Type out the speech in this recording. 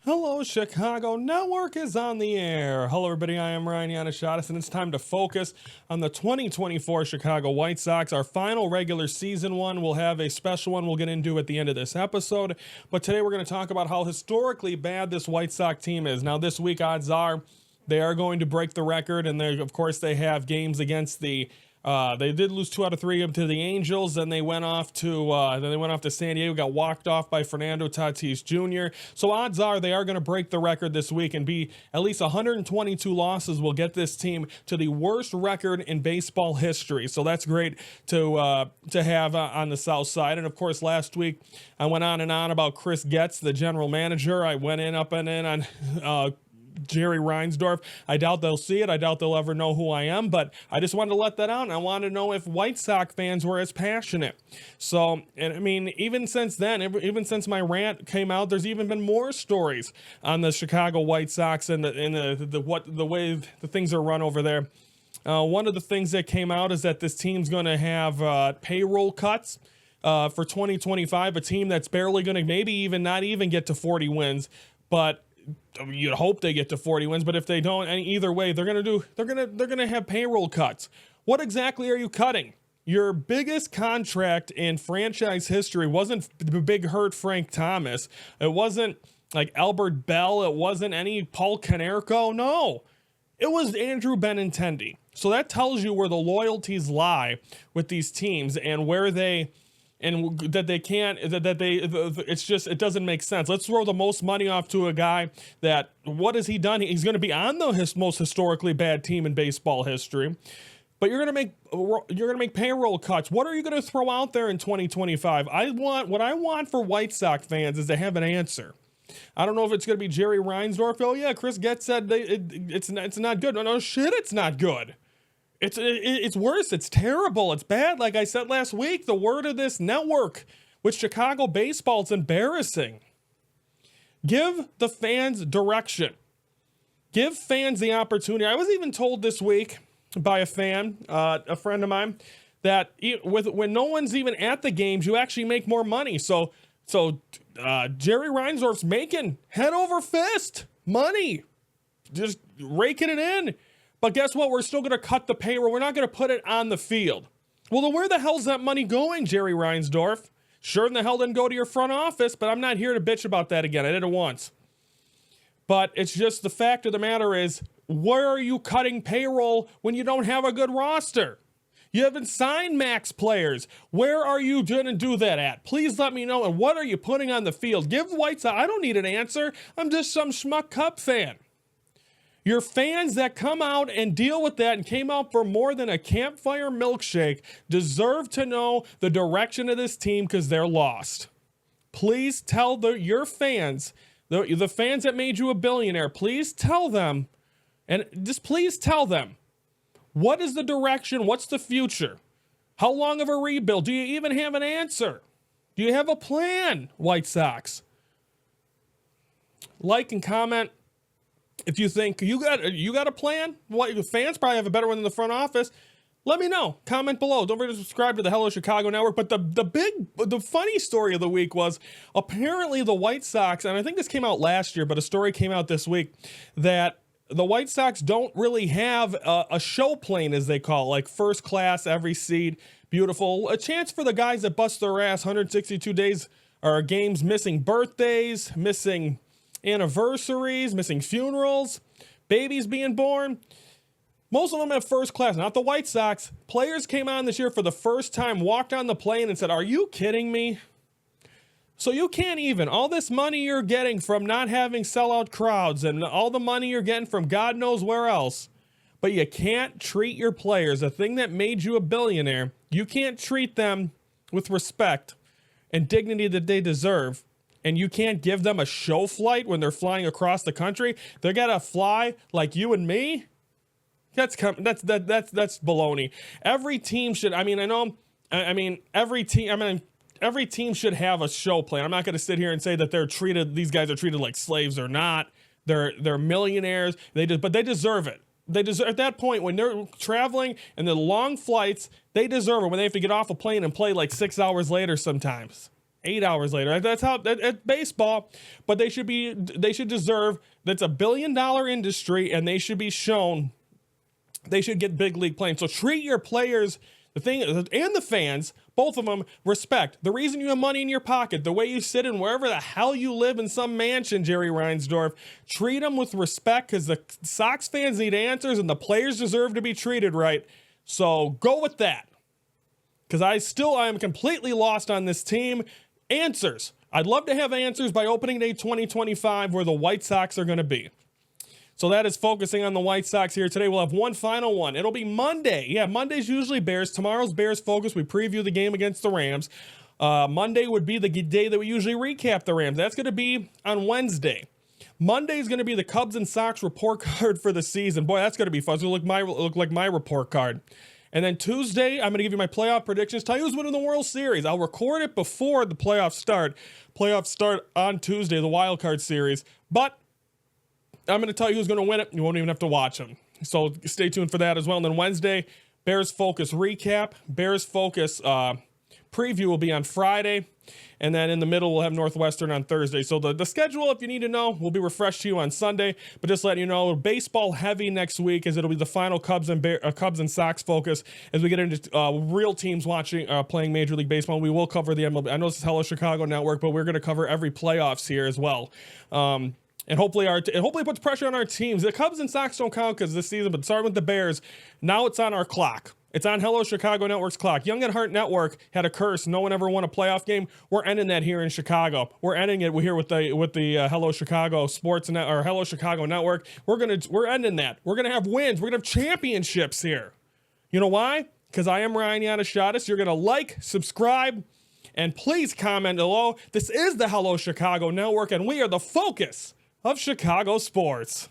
Hello, Chicago Network is on the air. Hello, everybody. I am Ryan Yanishadis, and it's time to focus on the 2024 Chicago White Sox. Our final regular season one. We'll have a special one we'll get into at the end of this episode. But today we're going to talk about how historically bad this White Sox team is. Now, this week, odds are they are going to break the record, and of course, they have games against the. They did lose 2 out of 3 to the Angels. Then they went off to San Diego, got walked off by Fernando Tatis Jr. So odds are they are going to break the record this week and be at least 122 losses will get this team to the worst record in baseball history. So that's great to have on the South Side. And of course, last week I went on and on about Chris Getz, the general manager. I went up and in on Jerry Reinsdorf. I doubt they'll see it. I doubt they'll ever know who I am, but I just wanted to let that out, and I wanted to know if White Sox fans were as passionate. So, and I mean, even since then, even since my rant came out, there's even been more stories on the Chicago White Sox and the way the things are run over there. One of the things that came out is that this team's going to have payroll cuts for 2025, a team that's barely going to maybe even not even get to 40 wins, but you'd hope they get to 40 wins, but if they don't, and either way, they're gonna have payroll cuts. What exactly are you cutting? Your biggest contract in franchise history wasn't the big hurt Frank Thomas. It wasn't like Albert Bell. It wasn't any Paul Konerko. No, it was Andrew Benintendi. So that tells you where the loyalties lie with these teams and where they. And that they can't, it's just, it doesn't make sense. Let's throw the most money off to a guy that, what has he done? He's going to be on the most historically bad team in baseball history. But you're going to make payroll cuts. What are you going to throw out there in 2025? What I want for White Sox fans is to have an answer. I don't know if it's going to be Jerry Reinsdorf. Oh yeah, Chris Getz said it's not good. No shit, it's not good. It's worse. It's terrible. It's bad. Like I said last week, the word of this network with Chicago baseball, it's embarrassing. Give the fans direction. Give fans the opportunity. I was even told this week by a fan, a friend of mine, that when no one's even at the games, you actually make more money. So Jerry Reinsdorf's making head over fist money, just raking it in. But guess what? We're still going to cut the payroll. We're not going to put it on the field. Well, then where the hell's that money going, Jerry Reinsdorf? Sure in the hell didn't go to your front office, but I'm not here to bitch about that again. I did it once. But it's just the fact of the matter is, where are you cutting payroll when you don't have a good roster? You haven't signed max players. Where are you going to do that at? Please let me know. And what are you putting on the field? Give White Sox. I don't need an answer. I'm just some schmuck Cup fan. Your fans that come out and deal with that and came out for more than a campfire milkshake deserve to know the direction of this team because they're lost. Please tell your fans, the fans that made you a billionaire, please tell them, and just please tell them, what is the direction? What's the future? How long of a rebuild? Do you even have an answer? Do you have a plan, White Sox? Like and comment. If you think you got a plan, fans probably have a better one than the front office. Let me know. Comment below. Don't forget to subscribe to the Hello Chicago Network. But the funny story of the week was apparently the White Sox, and I think this came out last year, but a story came out this week that the White Sox don't really have a show plane, as they call it, like first class, every seat, beautiful. A chance for the guys that bust their ass 162 days or games, missing birthdays, missing anniversaries, missing funerals, babies being born. Most of them have first class, not the White Sox. Players came on this year for the first time, walked on the plane and said, "Are you kidding me?" So you can't even, all this money you're getting from not having sellout crowds and all the money you're getting from God knows where else, but you can't treat your players, the thing that made you a billionaire, you can't treat them with respect and dignity that they deserve. And you can't give them a show flight when they're flying across the country. They gotta fly like you and me. That's baloney. Every team should. Every team should have a show plan. I'm not gonna sit here and say that these guys are treated like slaves or not. They're millionaires. But they deserve it. They deserve at that point when they're traveling and the long flights. They deserve it when they have to get off a plane and play like 6 hours later sometimes. 8 hours later. That's how it's baseball, but they should deserve. That's a $1 billion industry, and they should be shown. They should get big league playing. So treat your players, the thing, and the fans, both of them, respect. The reason you have money in your pocket, the way you sit in wherever the hell you live in some mansion, Jerry Reinsdorf, treat them with respect, because the Sox fans need answers and the players deserve to be treated right. So go with that, because I am completely lost on this team. Answers. I'd love to have answers by opening day 2025 where the White Sox are going to be. So that is focusing on the White Sox here today. We'll have one final one. It'll be Monday. Yeah, Monday's usually Bears. Tomorrow's Bears focus. We preview the game against the Rams. Monday would be the day that we usually recap the Rams. That's going to be on Wednesday. Monday is going to be the Cubs and Sox report card for the season. Boy, that's going to be fun. It's going to look like my report card. And then Tuesday, I'm going to give you my playoff predictions. Tell you who's winning the World Series. I'll record it before the playoffs start. Playoffs start on Tuesday, the wild card series. But I'm going to tell you who's going to win it. You won't even have to watch them. So stay tuned for that as well. And then Wednesday, Bears Focus recap. Bears Focus preview will be on Friday. And then in the middle, we'll have Northwestern on Thursday. So the schedule, if you need to know, will be refreshed to you on Sunday. But just letting you know, baseball heavy next week, as it'll be the final Cubs and Sox focus as we get into real teams playing Major League Baseball. We will cover the MLB. I know this is Hello Chicago Network, but we're going to cover every playoffs here as well. And hopefully it puts pressure on our teams. The Cubs and Sox don't count because this season, but starting with the Bears, now it's on our clock. It's on Hello Chicago Network's clock. Young at Heart Network had a curse. No one ever won a playoff game. We're ending that here in Chicago. We're ending it here with the Hello Chicago Sports or Hello Chicago Network. We're ending that. We're gonna have wins. We're gonna have championships here. You know why? Because I am Ryan Yanishadis. You're gonna like, subscribe, and please comment below. This is the Hello Chicago Network, and we are the focus of Chicago sports.